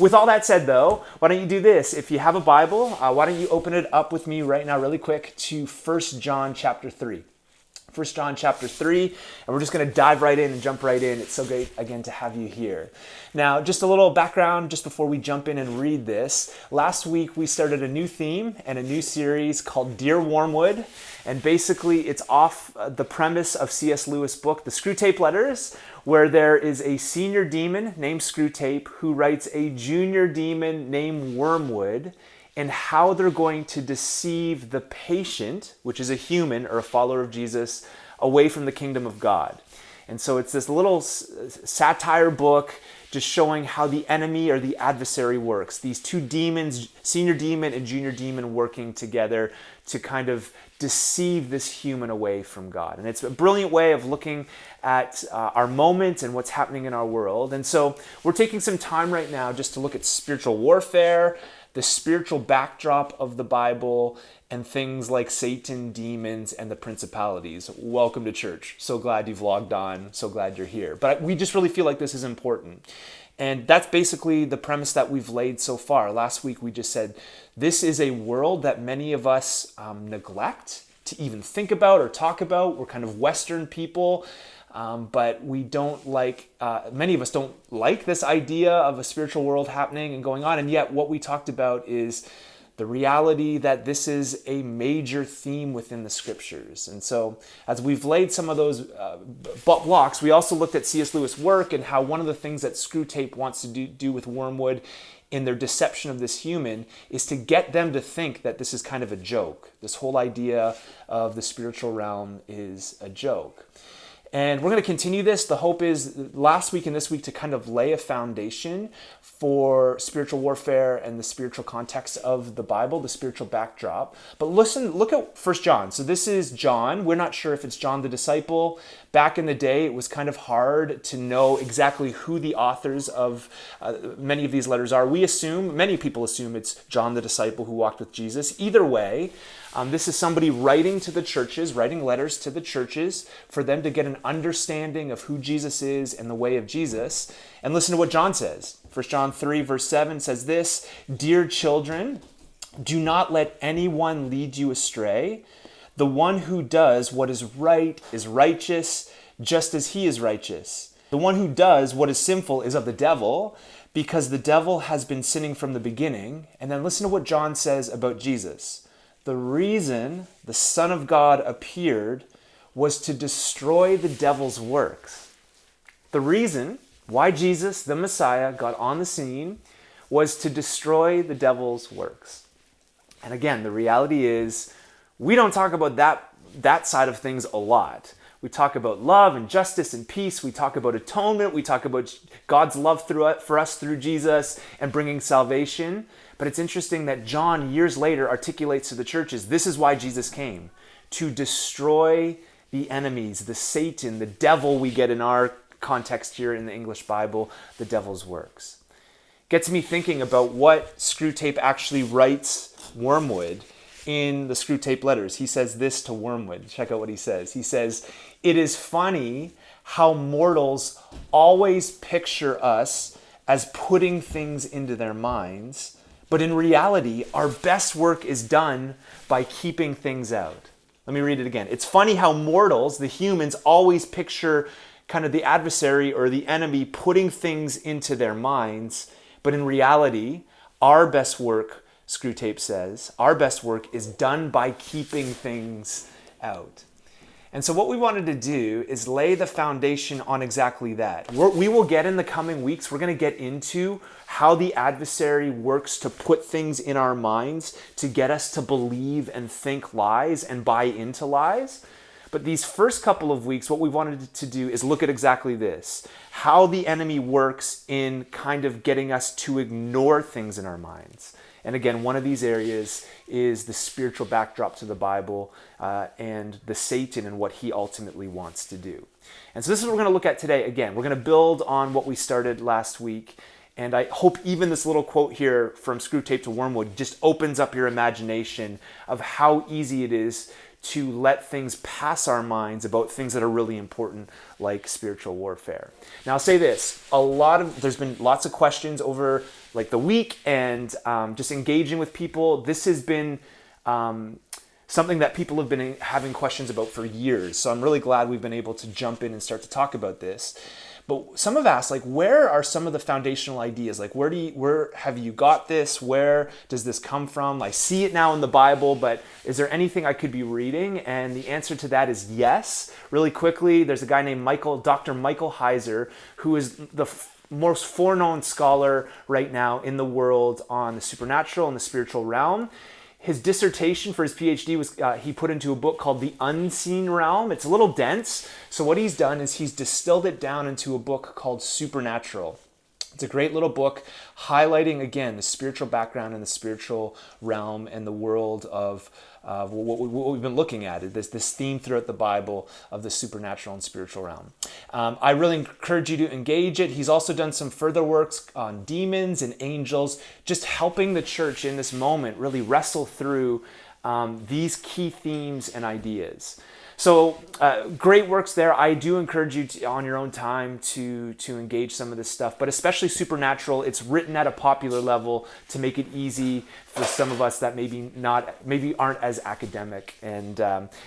With all that said, though, why don't you do this? If you have a Bible, why don't you open it up with me right now really quick to 1 John chapter 3. 1 John chapter 3, and we're just going to dive right in and jump right in. It's so great, again, to have you here. Now, just a little background just before we jump in and read this. Last week, we started a new theme and a new series called Dear Wormwood, and basically it's off the premise of C.S. Lewis' book, The Screwtape Letters, where there is a senior demon named Screwtape who writes a junior demon named Wormwood, and how they're going to deceive the patient, which is a human or a follower of Jesus, away from the kingdom of God. And so it's this little satire book just showing how the enemy or the adversary works. These two demons, senior demon and junior demon, working together to kind of deceive this human away from God. And it's a brilliant way of looking at our moment and what's happening in our world. And so we're taking some time right now just to look at spiritual warfare, the spiritual backdrop of the Bible, and things like Satan, demons, and the principalities. Welcome to church. So glad you've logged on. So glad you're here. But we just really feel like this is important. And that's basically the premise that we've laid so far. Last week we just said this is a world that many of us neglect to even think about or talk about. We're kind of Western people. But we don't like, many of us don't like this idea of a spiritual world happening and going on. And yet what we talked about is the reality that this is a major theme within the scriptures. And so as we've laid some of those blocks, we also looked at C.S. Lewis' work and how one of the things that Screwtape wants to do with Wormwood in their deception of this human is to get them to think that this is kind of a joke. This whole idea of the spiritual realm is a joke. And we're going to continue this. The hope is last week and this week to kind of lay a foundation for spiritual warfare and the spiritual context of the Bible, the spiritual backdrop. But listen, look at 1 John. So this is John. We're not sure if it's John the disciple. Back in the day, it was kind of hard to know exactly who the authors of many of these letters are. Many people assume it's John the disciple who walked with Jesus. Either way, this is somebody writing to the churches, writing letters to the churches for them to get an understanding of who Jesus is and the way of Jesus. And listen to what John says. 1 John 3 verse 7 says this, "Dear children, do not let anyone lead you astray. The one who does what is right is righteous, just as he is righteous. The one who does what is sinful is of the devil, because the devil has been sinning from the beginning." And then listen to what John says about Jesus. "The reason the Son of God appeared was to destroy the devil's works." The reason why Jesus, the Messiah, got on the scene was to destroy the devil's works. And again, the reality is we don't talk about that side of things a lot. We talk about love and justice and peace. We talk about atonement. We talk about God's love for us through Jesus and bringing salvation. But it's interesting that John, years later, articulates to the churches, this is why Jesus came, to destroy the enemies, the Satan, the devil we get in our context here in the English Bible, the devil's works. Gets me thinking about what Screwtape actually writes Wormwood in the Screwtape Letters. He says this to Wormwood. Check out what he says. He says, "It is funny how mortals always picture us as putting things into their minds, but in reality, our best work is done by keeping things out." Let me read it again. "It's funny how mortals, the humans, always picture kind of the adversary or the enemy putting things into their minds, but in reality, our best work," Screwtape says, "our best work is done by keeping things out." And so what we wanted to do is lay the foundation on exactly that. We will get in the coming weeks, we're going to get into how the adversary works to put things in our minds to get us to believe and think lies and buy into lies. But these first couple of weeks, what we wanted to do is look at exactly this, how the enemy works in kind of getting us to ignore things in our minds. And again, one of these areas is the spiritual backdrop to the Bible and the Satan and what he ultimately wants to do. And so this is what we're going to look at today. Again, we're going to build on what we started last week. And I hope even this little quote here from Screwtape to Wormwood just opens up your imagination of how easy it is to let things pass our minds about things that are really important, like spiritual warfare. Now, I'll say this, there's been lots of questions over like the week and just engaging with people. This has been something that people have been having questions about for years. So I'm really glad we've been able to jump in and start to talk about this. But some have asked, like, where are some of the foundational ideas? Like, where have you got this? Where does this come from? I see it now in the Bible, but is there anything I could be reading? And the answer to that is yes. Really quickly, there's a guy named Dr. Michael Heiser, who is the most foreknown scholar right now in the world on the supernatural and the spiritual realm. His dissertation for his PhD was he put into a book called The Unseen Realm. It's a little dense, so what he's done is he's distilled it down into a book called Supernatural. It's a great little book highlighting, again, the spiritual background and the spiritual realm and the world of what we've been looking at, this theme throughout the Bible of the supernatural and spiritual realm. I really encourage you to engage it. He's also done some further works on demons and angels, just helping the church in this moment really wrestle through these key themes and ideas. So great works there. I do encourage you to, on your own time to engage some of this stuff, but especially Supernatural. It's written at a popular level to make it easy for some of us that maybe aren't as academic, and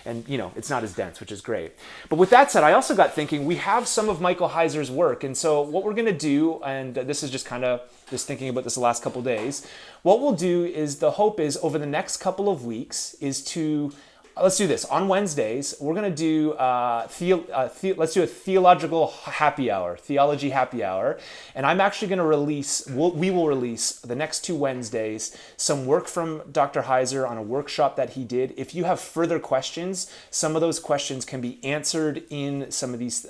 it's not as dense, which is great. But with that said, I also got thinking we have some of Michael Heiser's work, and so what we're going to do, and this is just kind of just thinking about this the last couple of days, what we'll do is the hope is over the next couple of weeks is to let's do this. On Wednesdays, we're going to do let's do a theological happy hour, theology happy hour. And I'm actually going to we will release the next 2 Wednesdays some work from Dr. Heiser on a workshop that he did. If you have further questions, some of those questions can be answered in some of these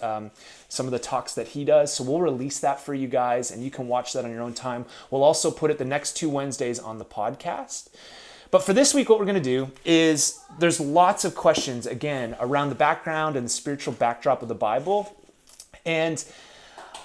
some of the talks that he does. So we'll release that for you guys, and you can watch that on your own time. We'll also put it the next 2 Wednesdays on the podcast. But for this week, what we're going to do is there's lots of questions, again, around the background and the spiritual backdrop of the Bible. And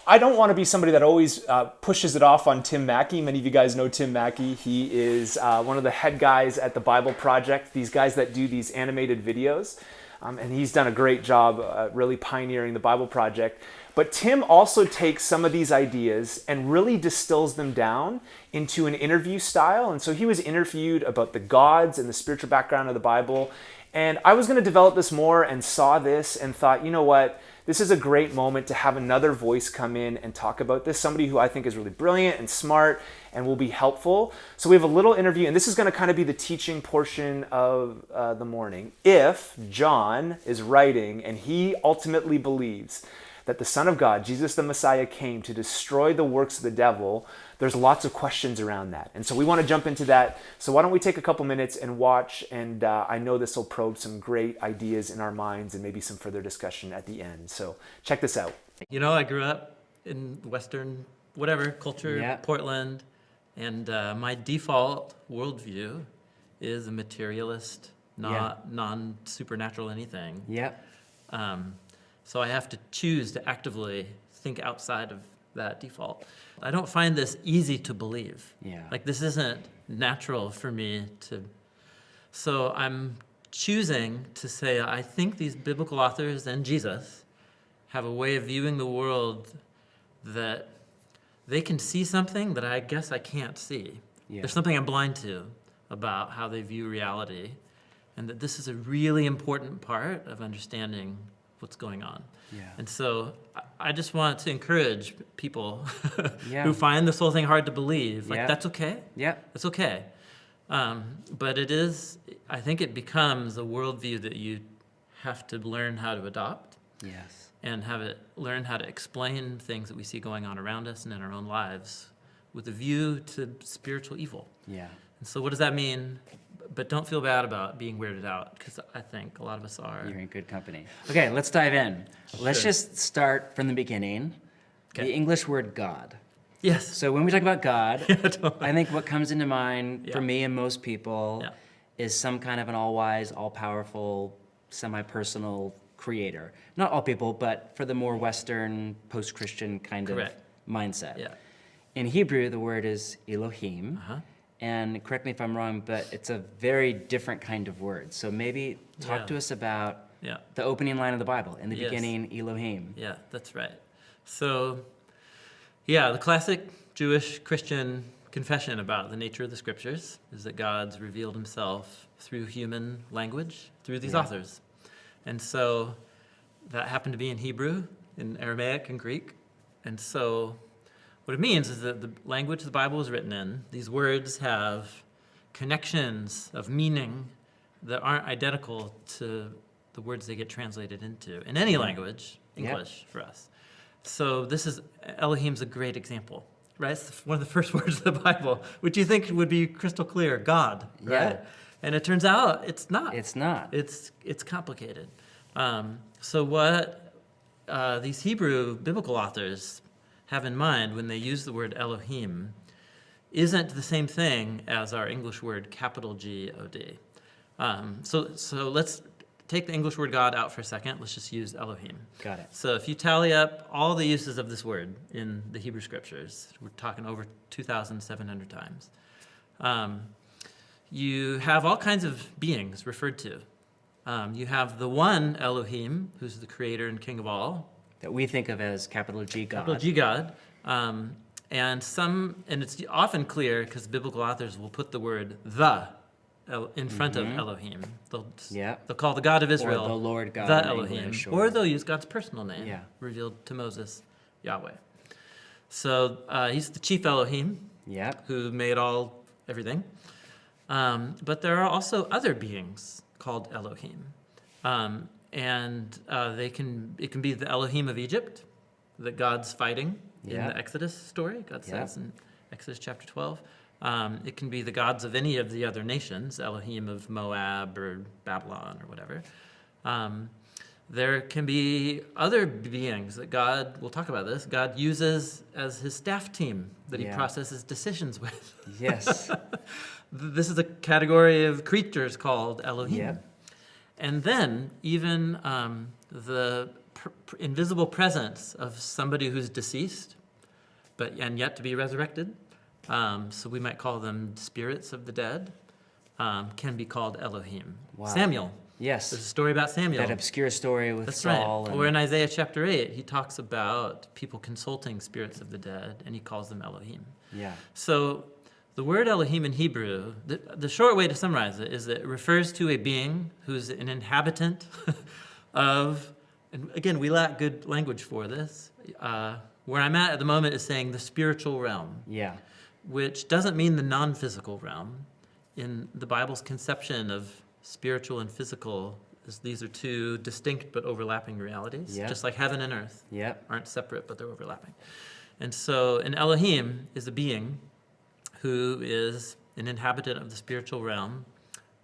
I don't want to be somebody that always pushes it off on Tim Mackie. Many of you guys know Tim Mackie. He is one of the head guys at the Bible Project, these guys that do these animated videos. And he's done a great job really pioneering the Bible Project. But Tim also takes some of these ideas and really distills them down into an interview style. And so he was interviewed about the gods and the spiritual background of the Bible. And I was going to develop this more and saw this and thought, you know what? This is a great moment to have another voice come in and talk about this. Somebody who I think is really brilliant and smart and will be helpful. So we have a little interview, and this is going to kind of be the teaching portion of the morning. If John is writing and he ultimately believes that the Son of God, Jesus the Messiah, came to destroy the works of the devil, there's lots of questions around that. And so we want to jump into that. So why don't we take a couple minutes and watch, and I know this will probe some great ideas in our minds and maybe some further discussion at the end. So check this out. You know, I grew up in Western, culture, Portland, and my default worldview is a materialist, non-supernatural anything. So I have to choose to actively think outside of that default. I don't find this easy to believe. Like, this isn't natural for me to. So I'm choosing to say, I think these biblical authors and Jesus have a way of viewing the world that they can see something that I guess I can't see. There's something I'm blind to about how they view reality, and that this is a really important part of understanding what's going on. And so I just want to encourage people who find this whole thing hard to believe. Like, that's okay. That's okay. But I think it becomes a worldview that you have to learn how to adopt. And learn how to explain things that we see going on around us and in our own lives with a view to spiritual evil. And so what does that mean? But don't feel bad about being weirded out, because I think a lot of us are. You're in good company. Okay, let's dive in. Let's just start from the beginning. The English word God. Yes. So when we talk about God, I think what comes into mind for me and most people is some kind of an all-wise, all-powerful, semi-personal creator. Not all people, but for the more Western, post-Christian kind of mindset. In Hebrew, the word is Elohim. And correct me if I'm wrong, but it's a very different kind of word. So maybe talk to us about the opening line of the Bible. In the beginning, Elohim. That's right. So, the classic Jewish Christian confession about the nature of the scriptures is that God's revealed himself through human language, through these authors. And so that happened to be in Hebrew, in Aramaic, and Greek. And so what it means is that the language the Bible is written in, these words have connections of meaning that aren't identical to the words they get translated into in any language, English for us. So Elohim's a great example, right? It's one of the first words of the Bible, which you think would be crystal clear, God, right? Yeah. And it turns out it's not. It's not. It's complicated. So what these Hebrew biblical authors have in mind when they use the word Elohim isn't the same thing as our English word capital G-O-D. So let's take the English word God out for a second. Let's just use Elohim. Got it. So if you tally up all the uses of this word in the Hebrew scriptures, we're talking over 2,700 times. You have all kinds of beings referred to. You have the one Elohim, who's the creator and king of all. That we think of as capital G God. Capital G God. And it's often clear because biblical authors will put the word the in front of Elohim. They'll call the God of Israel or the Lord God the in Elohim. English, Or they'll use God's personal name, Yeah. revealed to Moses, Yahweh. So he's the chief Elohim, Yep. who made everything. But there are also other beings called Elohim. And it can be the Elohim of Egypt that God's fighting in the Exodus story, God says in Exodus chapter 12. It can be the gods of any of the other nations, Elohim of Moab or Babylon or whatever. There can be other beings that God, we'll talk about this, God uses as his staff team that he processes decisions with. Yes. This is a category of creatures called Elohim. Yep. And then even the invisible presence of somebody who's deceased and yet to be resurrected, so we might call them spirits of the dead, can be called Elohim. Wow. Samuel. Yes. There's a story about Samuel. That obscure story with That's Saul. right. Or in Isaiah chapter 8, he talks about people consulting spirits of the dead, and he calls them Elohim. Yeah. So the word Elohim in Hebrew, the short way to summarize it is that it refers to a being who's an inhabitant of, and again, we lack good language for this. Where I'm at the moment is saying the spiritual realm. Yeah. Which doesn't mean the non-physical realm. In the Bible's conception of spiritual and physical, these are two distinct but overlapping realities, just like heaven and earth aren't separate, but they're overlapping. And so an Elohim is a being who is an inhabitant of the spiritual realm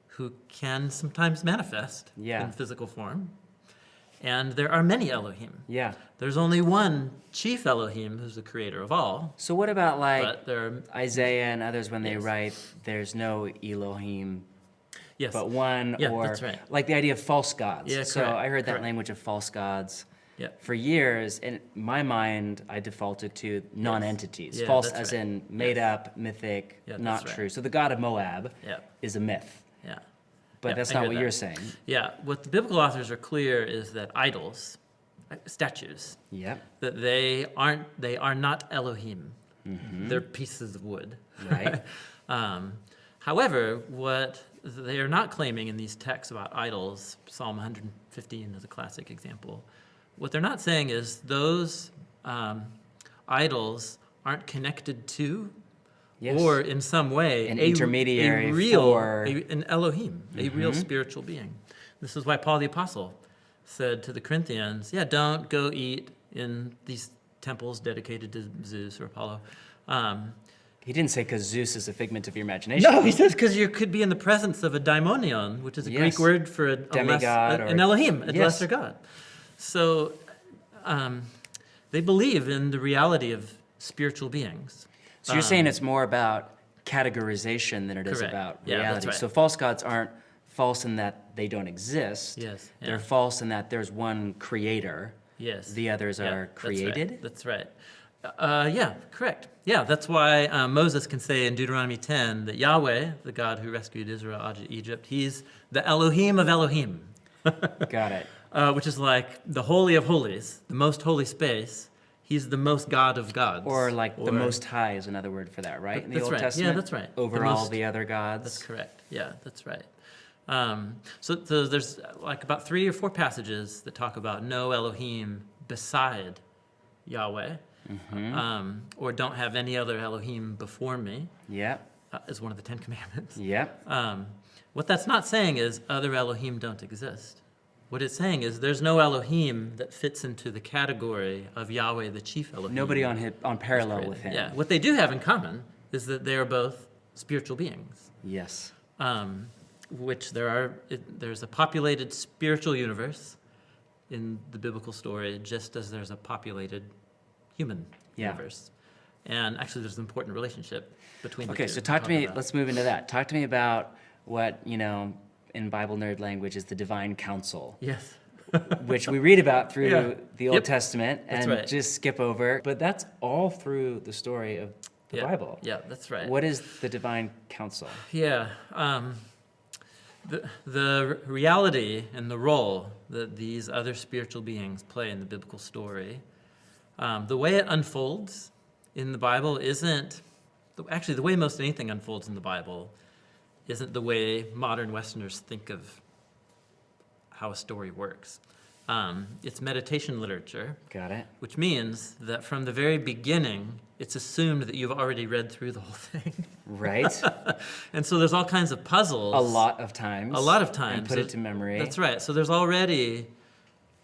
who can sometimes manifest in physical form. And there are many Elohim. Yeah. There's only one chief Elohim who's the creator of all. So what about Isaiah and others when they write, there's no Elohim, yes. but one, or that's right. like the idea of false gods. Yeah, so correct, I heard that correct. language of false gods Yeah. for years. In my mind, I defaulted to non-entities. Yeah, False that's as right. in made up, mythic, Yeah, not that's true. right. So the god of Moab Yeah. is a myth. Yeah. But Yeah, that's I not hear what that. you're saying. Yeah. What the biblical authors are clear is that idols, statues, Yep. that they are not Elohim. They're pieces of wood. Right. However, what they are not claiming in these texts about idols, Psalm 115 is a classic example. What they're not saying is those idols aren't connected to, Yes. or in some way, An intermediary for- an Elohim, a real spiritual being. This is why Paul the Apostle said to the Corinthians, don't go eat in these temples dedicated to Zeus or Apollo. He didn't say because Zeus is a figment of your imagination. No, he says because you could be in the presence of a daimonion, which is a Greek word for demigod, an Elohim, a Yes. lesser god. So they believe in the reality of spiritual beings. So you're saying it's more about categorization than it is Correct. about Yeah, reality. that's right. So false gods aren't false in that they don't exist. Yes, yeah. They're false in that there's one creator. Yes. The others Yeah, are created. That's right. Yeah, correct. Yeah, that's why Moses can say in Deuteronomy 10 that Yahweh, the God who rescued Israel out of Egypt, he's the Elohim of Elohim, Got it. which is like the Holy of Holies, the most holy space. He's the most God of gods. Or like the Most High is another word for that, right? In the That's Old right. Testament? Yeah, that's right. Over all the other gods. That's correct. Yeah, that's right. So there's like about 3 or 4 passages that talk about no Elohim beside Yahweh, or don't have any other Elohim before me. Yep. Is one of the 10 Commandments. Yep. What that's not saying is other Elohim don't exist. What it's saying is there's no Elohim that fits into the category of Yahweh, the chief Elohim. Nobody on parallel with him. Yeah. What they do have in common is that they are both spiritual beings. Yes. Which there's a populated spiritual universe in the biblical story, just as there's a populated human universe. And actually, there's an important relationship between the two. Okay, so talk to me, let's move into that. Talk to me about what, in Bible nerd language is the divine council. Yes. Which we read about through the Old Testament and right. just skip over. But that's all through the story of the Bible. Yeah, that's right. What is the divine council? Yeah. The reality and the role that these other spiritual beings play in the biblical story, the way it unfolds in the Bible isn't, actually the way most anything unfolds in the Bible isn't the way modern Westerners think of how a story works. It's meditation literature. Got it. Which means that from the very beginning, it's assumed that you've already read through the whole thing. Right. And so there's all kinds of puzzles. A lot of times. And put it to memory. That's right. So there's already,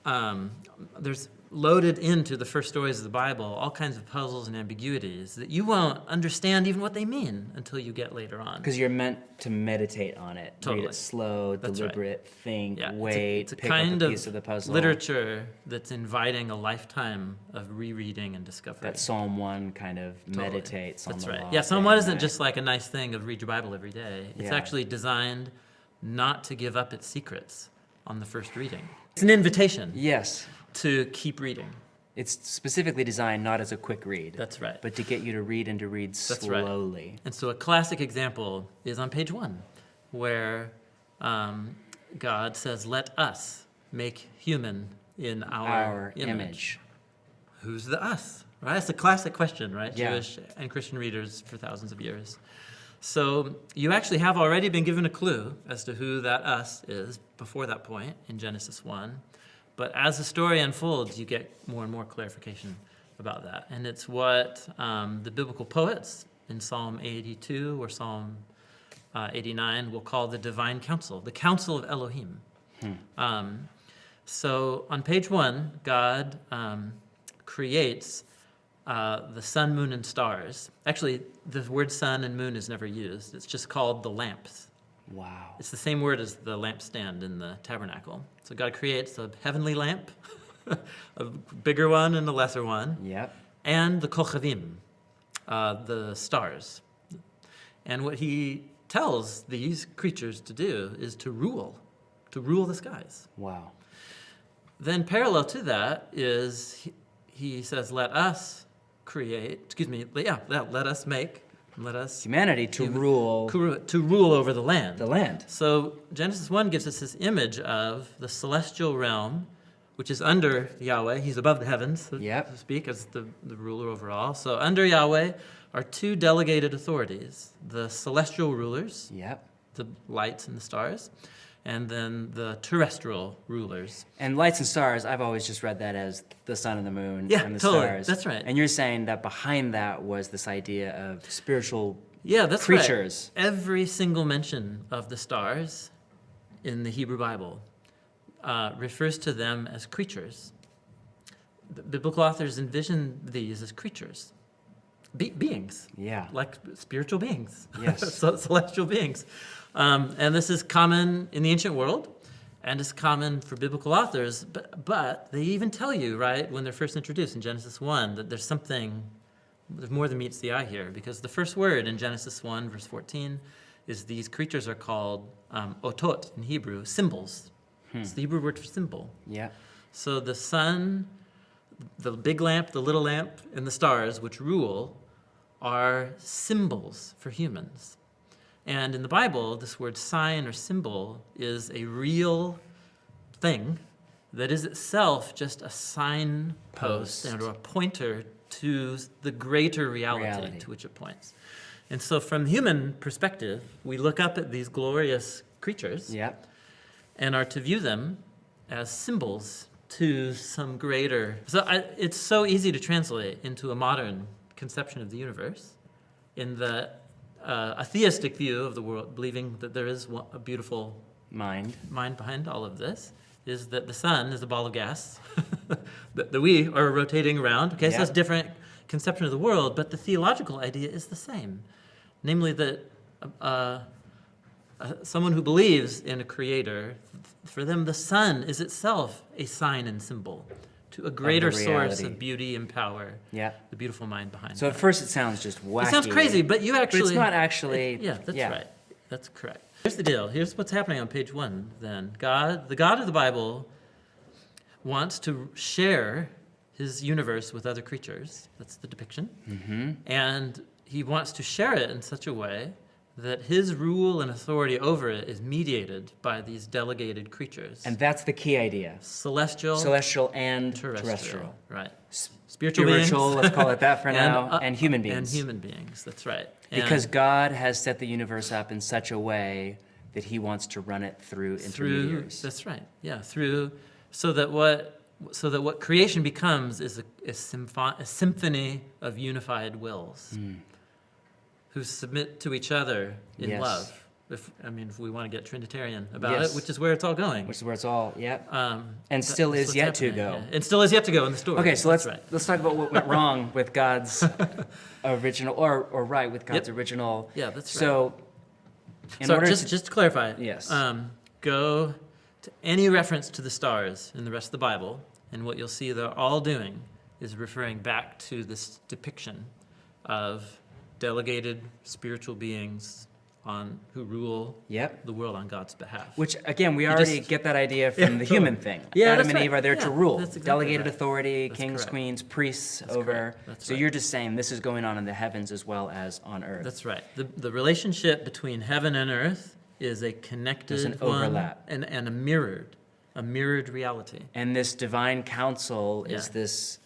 there's loaded into the first stories of the Bible all kinds of puzzles and ambiguities that you won't understand even what they mean until you get later on. Because you're meant to meditate on it. Totally. Read it slow, That's deliberate, think, Yeah, wait, it's a pick kind up a piece of the puzzle. Literature that's inviting a lifetime of rereading and discovery. That Psalm 1 kind of meditates on That's the right. law Yeah, day Psalm 1 and isn't night. just like a nice thing of read your Bible every day. It's Yeah. actually designed not to give up its secrets on the first reading. It's an invitation Yes. to keep reading. It's specifically designed not as a quick read. That's right. But to get you to read and to read That's right. slowly. And so a classic example is on page 1, where God says, "Let us make human in our image." Who's the us? Right? It's a classic question, right? Yeah. Jewish and Christian readers for thousands of years. So you actually have already been given a clue as to who that us is before that point in Genesis 1. But as the story unfolds, you get more and more clarification about that. And it's what the biblical poets in Psalm 82 or Psalm 89 will call the divine council, the council of Elohim. So on page 1, God creates the sun, moon, and stars. Actually, the word sun and moon is never used. It's just called the lamps. Wow. It's the same word as the lampstand in the tabernacle. So God creates a heavenly lamp, a bigger one and a lesser one, Yep. and the kochavim, the stars. And what he tells these creatures to do is to rule the skies. Wow. Then parallel to that is he says, let us make, let us Humanity to rule over the land. the land. So Genesis 1 gives us this image of the celestial realm, which is under Yahweh. He's above the heavens, so to speak, as the ruler over all. So under Yahweh are 2 delegated authorities, the celestial rulers, Yep. the lights and the stars, and then the terrestrial rulers. And lights and stars, I've always just read that as the sun and the moon and the totally. stars. That's right. And you're saying that behind that was this idea of spiritual That's creatures. Right. Every single mention of the stars in the Hebrew Bible refers to them as creatures. The biblical authors envision these as creatures, beings. Yeah. Like spiritual beings. Yes. Celestial beings. And this is common in the ancient world, and it's common for biblical authors, but they even tell you, right, when they're first introduced in Genesis 1, that there's more than meets the eye here, because the first word in Genesis 1, verse 14, is these creatures are called otot in Hebrew, symbols. It's the Hebrew word for symbol. Yeah. So the sun, the big lamp, the little lamp, and the stars, which rule, are symbols for humans. And in the Bible, this word sign or symbol is a real thing that is itself just a signpost or a pointer to the greater reality to which it points. And so from the human perspective, we look up at these glorious creatures and are to view them as symbols to some greater. So it's so easy to translate into a modern conception of the universe in the a theistic view of the world, believing that there is a beautiful mind behind all of this, is that the sun is a ball of gas that we are rotating around. Okay, so that's a different conception of the world, but the theological idea is the same. Namely that someone who believes in a creator, for them the sun is itself a sign and symbol to a greater source of beauty and power, the beautiful mind behind So at first it sounds just wacky. It sounds crazy, but you actually... But it's not actually... That's right. That's correct. Here's the deal. Here's what's happening on page 1 then. The God of the Bible wants to share his universe with other creatures. That's the depiction. Mm-hmm. And he wants to share it in such a way that his rule and authority over it is mediated by these delegated creatures. And that's the key idea. Celestial and terrestrial. Right. Spiritual beings. Let's call it that for now. And human beings. And human beings, that's right. Because God has set the universe up in such a way that he wants to run it through intermediaries. That's right. Yeah, so that what creation becomes is a symphony of unified wills who submit to each other in love. If we want to get Trinitarian about it, which is where it's all going. Which is where it's all, and still is yet to go. Yeah. And still is yet to go in the story. Okay, so let's talk about what went wrong with God's original, or right with God's original. Yeah, that's right. So, just to clarify, yes. Go to any reference to the stars in the rest of the Bible, and what you'll see they're all doing is referring back to this depiction of delegated spiritual beings who rule the world on God's behalf. Which, again, we already get that idea from the human thing. Adam and Eve are there to rule. That's exactly delegated right. authority, That's kings, correct. queens, priests That's over. correct. That's So right. you're just saying this is going on in the heavens as well as on earth. That's right. The relationship between heaven and earth is a connected There's an overlap. and a mirrored reality. And this divine council is this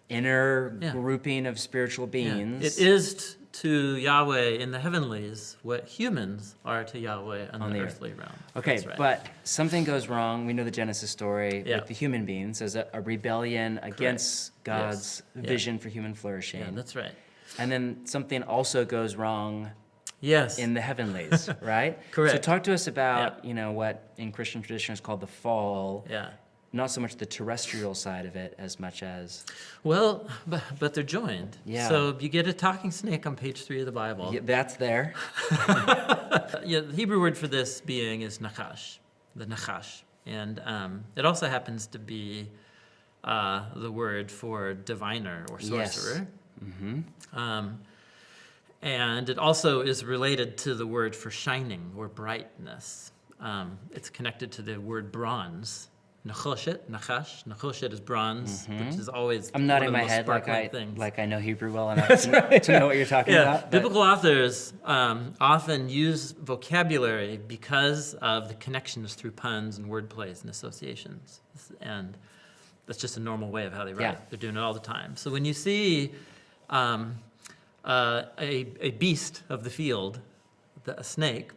inner grouping of spiritual beings. It is to Yahweh in the heavenlies what humans are to Yahweh on the earthly realm. Okay, That's right. but something goes wrong. We know the Genesis story with the human beings. There's a rebellion against God's vision for human flourishing. Yeah, that's right. And then something also goes wrong in the heavenlies, right? Correct. So talk to us about, what in Christian tradition is called the fall. Yeah. Not so much the terrestrial side of it as much as... Well, but they're joined. Yeah. So you get a talking snake on page 3 of the Bible. Yeah, that's there. The Hebrew word for this being is nachash, the nachash. And it also happens to be the word for diviner or sorcerer. Yes. Mm-hmm. And it also is related to the word for shining or brightness. It's connected to the word bronze. Nechoshet, nachash. Nechoshet is bronze, which is always I'm nodding my head like things. I know Hebrew well enough to know what you're talking about. Biblical authors often use vocabulary because of the connections through puns and wordplays and associations. And that's just a normal way of how they write. Yeah. They're doing it all the time. So when you see a beast of the field, a snake,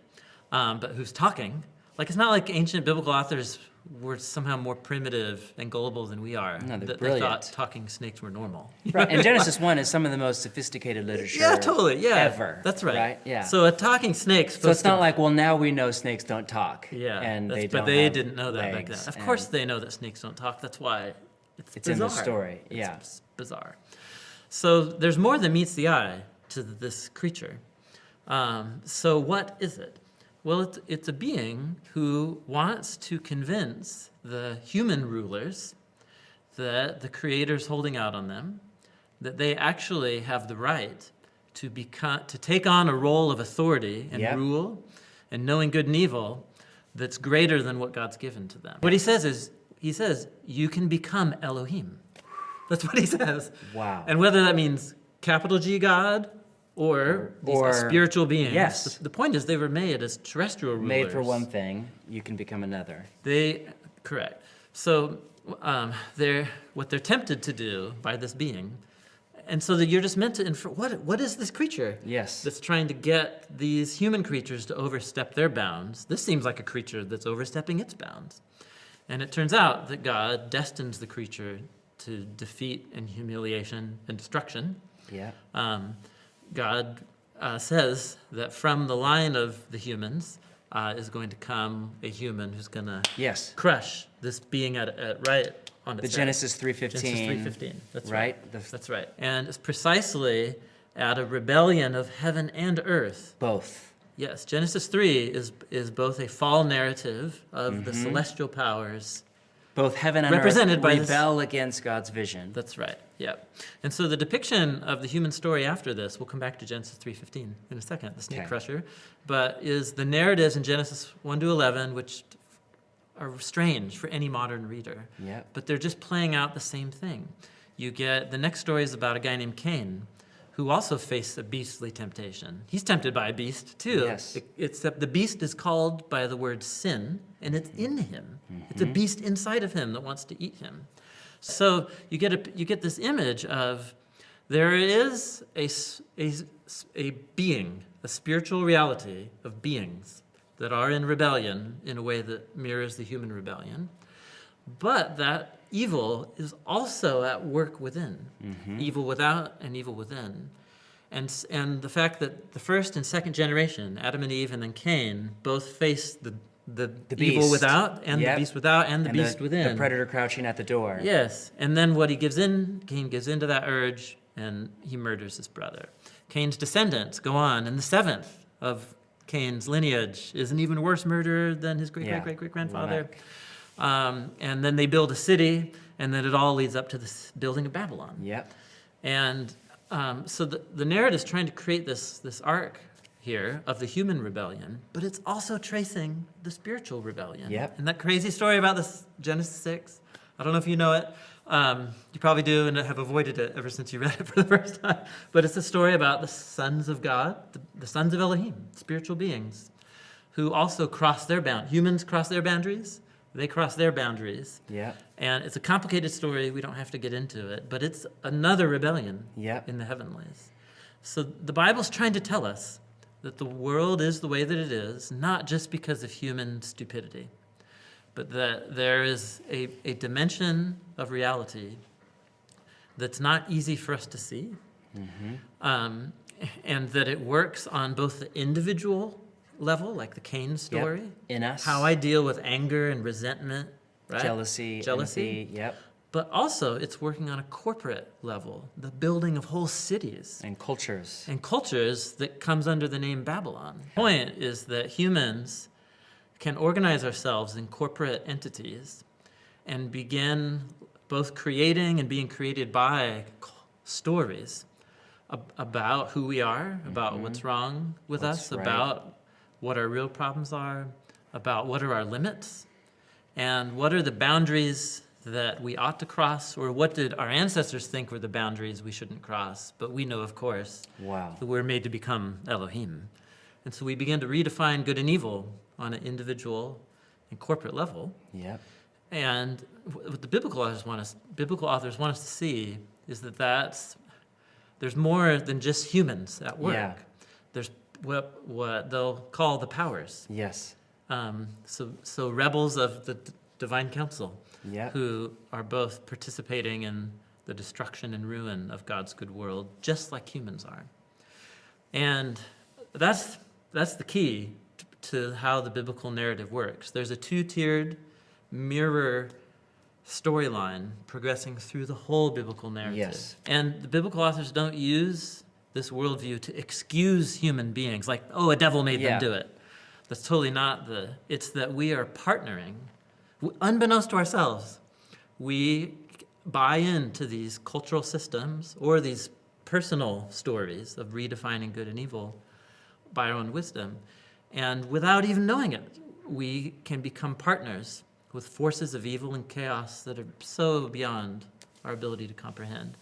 but who's talking, it's not like ancient biblical authors were somehow more primitive and gullible than we are. No, they're that brilliant. They thought talking snakes were normal. Right, and Genesis 1 is some of the most sophisticated literature ever. That's right. Right? Yeah. So a talking snake... So it's not like, well, now we know snakes don't talk. Yeah, and they but don't they have didn't know that back then. legs, Of course they know that snakes don't talk. That's why it's in the bizarre. story. Yeah. It's bizarre. So there's more than meets the eye to this creature. So what is it? Well, it's a being who wants to convince the human rulers that the Creator's holding out on them, that they actually have the right to take on a role of authority and rule and knowing good and evil that's greater than what God's given to them. What he says, you can become Elohim. That's what he says. Wow. And whether that means capital G God or these spiritual beings. Yes. The point is they were made as terrestrial rulers. Made for one thing, you can become another. Correct. So what they're tempted to do by this being, and so that you're just meant to infer, what is this creature? Yes. That's trying to get these human creatures to overstep their bounds. This seems like a creature that's overstepping its bounds. And it turns out that God destines the creature to defeat and humiliation and destruction. Yeah. God says that from the line of the humans is going to come a human who's going to Yes. crush this being at right on its The head. Genesis 3:15. Genesis 3:15. That's right. Right? That's right. And it's precisely at a rebellion of heaven and earth. Both. Yes, Genesis 3 is both a fall narrative of the celestial powers. Both heaven and Represented earth by this- rebel against God's vision. That's right. Yep. And so the depiction of the human story after this, we'll come back to Genesis 3:15 in a second, the snake Okay. crusher, but is the narratives in Genesis 1 to 11, which are strange for any modern reader. Yep. But they're just playing out the same thing. You get the next story is about a guy named Cain, who also faced a beastly temptation. He's tempted by a beast too. Yes. Except the beast is called by the word sin, and it's in him. It's a beast inside of him that wants to eat him. So you get this image of there is a being, a spiritual reality of beings that are in rebellion in a way that mirrors the human rebellion. But that evil is also at work within, evil without and evil within. And the fact that the first and second generation, Adam and Eve and then Cain, both face the evil beast. without and Yep. the beast without and the And beast within. The predator crouching at the door. Yes, and then what Cain gives into that urge and he murders his brother. Cain's descendants go on, and the seventh of Cain's lineage is an even worse murderer than his great-great-great-great-grandfather. And then they build a city, and then it all leads up to the building of Babylon. Yep. And so the narrative is trying to create this arc here of the human rebellion, but it's also tracing the spiritual rebellion. Yep. And that crazy story about this Genesis 6, I don't know if you know it. You probably do and have avoided it ever since you read it for the first time. But it's a story about the sons of God, the sons of Elohim, spiritual beings, who also cross their boundaries. Humans cross their boundaries. They cross their boundaries. Yeah. And it's a complicated story. We don't have to get into it. But it's another rebellion Yep. in the heavenlies. So the Bible's trying to tell us that the world is the way that it is, not just because of human stupidity, but that there is a dimension of reality that's not easy for us to see, and that it works on both the individual level, like the Cain story, Yep. In us. how I deal with anger and resentment, right? Jealousy. Empathy. Yep. But also it's working on a corporate level, the building of whole cities And cultures. and cultures that comes under the name Babylon. The point is that humans can organize ourselves in corporate entities and begin both creating and being created by stories about who we are, about what's wrong with That's us, right. about what our real problems are, about what are our limits, and what are the boundaries that we ought to cross, or what did our ancestors think were the boundaries we shouldn't cross. But we know, of course, Wow. that we're made to become Elohim. And so we begin to redefine good and evil on an individual and corporate level. Yep. And what the biblical authors want us to see is that there's more than just humans at work. Yeah. There's what they'll call the powers. Yes. So rebels of the divine council, Yep. who are both participating in the destruction and ruin of God's good world, just like humans are. And that's the key to how the biblical narrative works. There's a two-tiered mirror storyline progressing through the whole biblical narrative. Yes. And the biblical authors don't use this worldview to excuse human beings, like, oh, a devil made them do it. That's totally not it's that we are partnering. Unbeknownst to ourselves, we buy into these cultural systems or these personal stories of redefining good and evil by our own wisdom. And without even knowing it, we can become partners with forces of evil and chaos that are so beyond our ability to comprehend.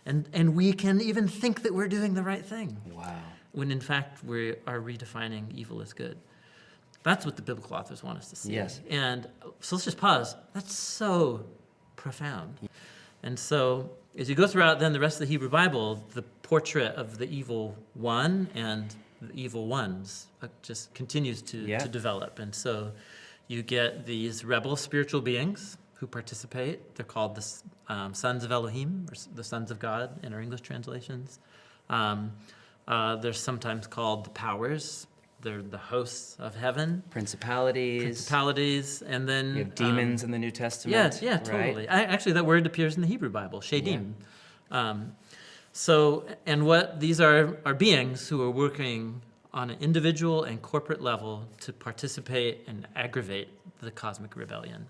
And we can even think that we're doing the right thing, Wow. when in fact we are redefining evil as good. That's what the biblical authors want us to see. Yes. And so let's just pause. That's so profound. And so as you go throughout then the rest of the Hebrew Bible, the portrait of the evil one and the evil ones just continues to develop. And so you get these rebel spiritual beings who participate. They're called the sons of Elohim, or the sons of God in our English translations. They're sometimes called the powers. They're the hosts of heaven. Principalities. And then... You have demons in the New Testament. Yeah, totally. Right? Actually, that word appears in the Hebrew Bible, shadim. Yeah. And what these are beings who are working on an individual and corporate level to participate and aggravate the cosmic rebellion,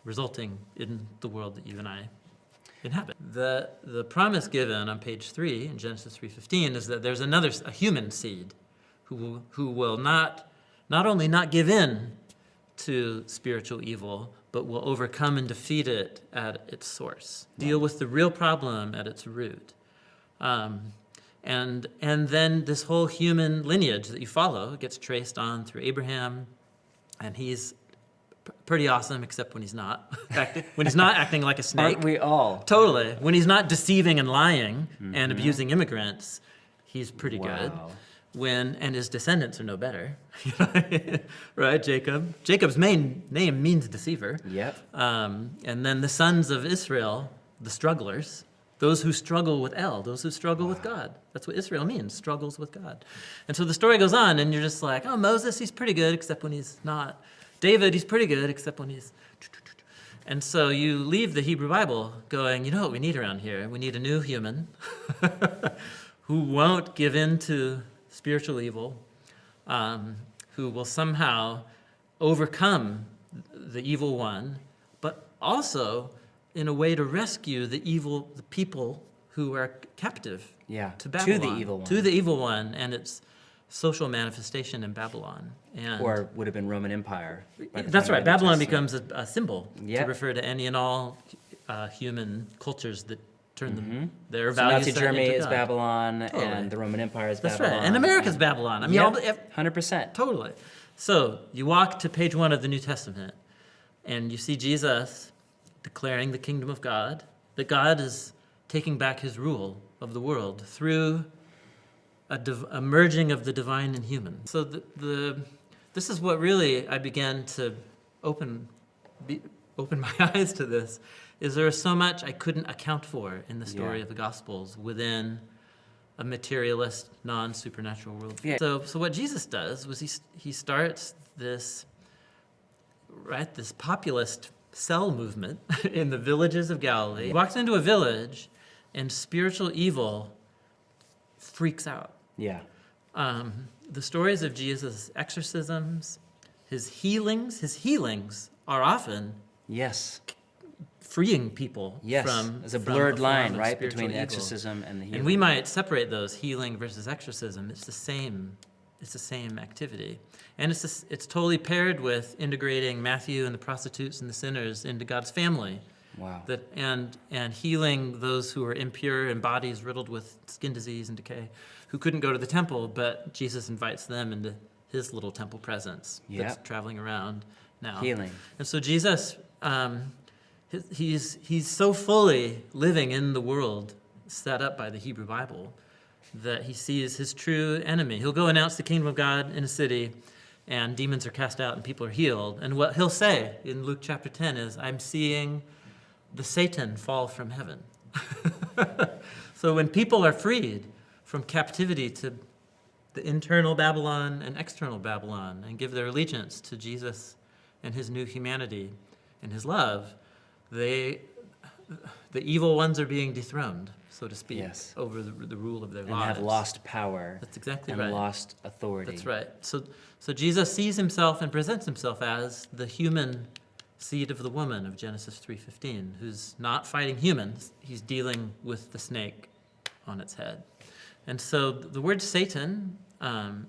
resulting in the world that you and I inhabit. The promise given on page 3 in Genesis 3:15 is that there's a human seed who will not only not give in to spiritual evil, but will overcome and defeat it at its source. Deal with the real problem at its root. And then this whole human lineage that you follow gets traced on through Abraham, and he's pretty awesome, except when he's not acting like a snake. Aren't we all? Totally. When he's not deceiving and lying and abusing immigrants, he's pretty good. And his descendants are no better, right? Jacob's main name means deceiver. Yep. And then the sons of Israel, the strugglers, those who struggle with those who struggle with God. That's what Israel means, struggles with God. And so the story goes on, and you're just like, oh, Moses, he's pretty good, except when he's not. David, he's pretty good, except when he's... And so you leave the Hebrew Bible going, you know what we need around here? We need a new human who won't give in to spiritual evil, who will somehow overcome the evil one, but also in a way to rescue the people who are captive to Babylon. To the evil one and its social manifestation in Babylon. Or would have been Roman Empire. That's right. Babylon becomes a symbol to refer to any and all human cultures that turn their values Nazi Germany into is God. Babylon, Totally. and the Roman Empire is That's Babylon. right. And America's Babylon. I mean, 100%. Totally. So you walk to page 1 of the New Testament, and you see Jesus declaring the kingdom of God, that God is taking back his rule of the world through a merging of the divine and human. So this is what really I began to open my eyes to this, is there is so much I couldn't account for in the story of the Gospels within a materialist, non-supernatural world. Yeah. So what Jesus does was he starts this populist cell movement in the villages of Galilee. He walks into a village, and spiritual evil freaks out. Yeah. The stories of Jesus' exorcisms, his healings are often freeing people from there's a blurred line, right, between evil. exorcism and the healing. And we might separate those, healing versus exorcism. It's the same activity. And it's totally paired with integrating Matthew and the prostitutes and the sinners into God's family. Wow. And healing those who are impure and bodies riddled with skin disease and decay, who couldn't go to the temple, but Jesus invites them into his little temple presence that's traveling around now. Healing. And so Jesus, he's so fully living in the world set up by the Hebrew Bible that he sees his true enemy. He'll go announce the kingdom of God in a city, and demons are cast out and people are healed. And what he'll say in Luke chapter 10 is, I'm seeing the Satan fall from heaven. So when people are freed from captivity to the internal Babylon and external Babylon and give their allegiance to Jesus and his new humanity and his love, the evil ones are being dethroned, so to speak, over the rule of their lives. And have lost power. That's exactly and right. And lost authority. That's right. So Jesus sees himself and presents himself as the human seed of the woman of Genesis 3:15, who's not fighting humans. He's dealing with the snake on its head. And so the word Satan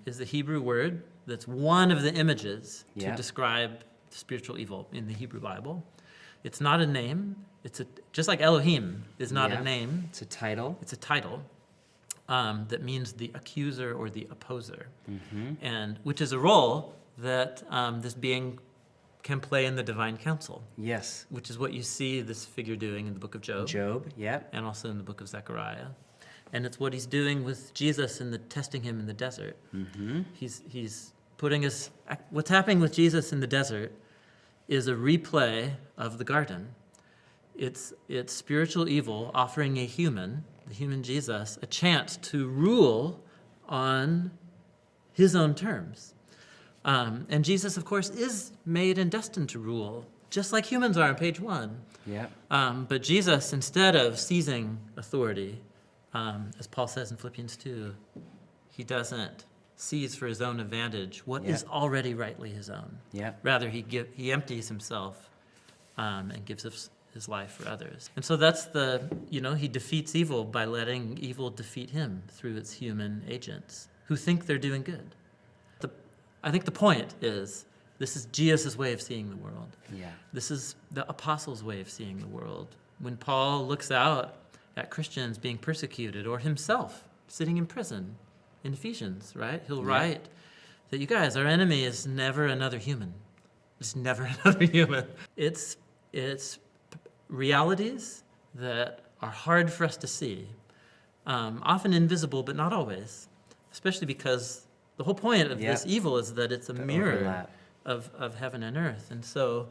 is the Hebrew word that's one of the images to describe spiritual evil in the Hebrew Bible. It's not a name. Just like Elohim is not a name. It's a title. It's a title that means the accuser or the opposer, and which is a role that this being can play in the divine council. Yes. Which is what you see this figure doing in the book of Job. Job, yep. And also in the book of Zechariah. And it's what he's doing with Jesus in the testing him in the desert. Mm-hmm. He's putting us, what's happening with Jesus in the desert is a replay of the garden. It's spiritual evil offering a human, the human Jesus, a chance to rule on his own terms. And Jesus, of course, is made and destined to rule, just like humans are on page 1. Yeah. But Jesus, instead of seizing authority, as Paul says in Philippians 2, he doesn't seize for his own advantage what is already rightly his own. Yeah. Rather, he empties himself and gives his life for others. And so that's he defeats evil by letting evil defeat him through its human agents who think they're doing good. I think the point is, this is Jesus' way of seeing the world. Yeah. This is the apostles' way of seeing the world. When Paul looks out at Christians being persecuted, or himself sitting in prison in Ephesians, right? He'll write that, you guys, our enemy is never another human. It's never another human. It's realities that are hard for us to see, often invisible, but not always, especially because the whole point of this evil is that it's a mirror of heaven and earth. And so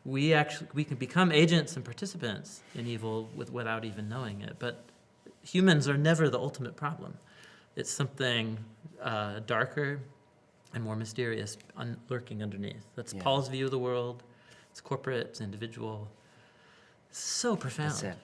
we can become agents and participants in evil without even knowing it. But humans are never the ultimate problem. It's something darker and more mysterious lurking underneath. That's Paul's view of the world. It's corporate, it's individual. It's so profound. That's it.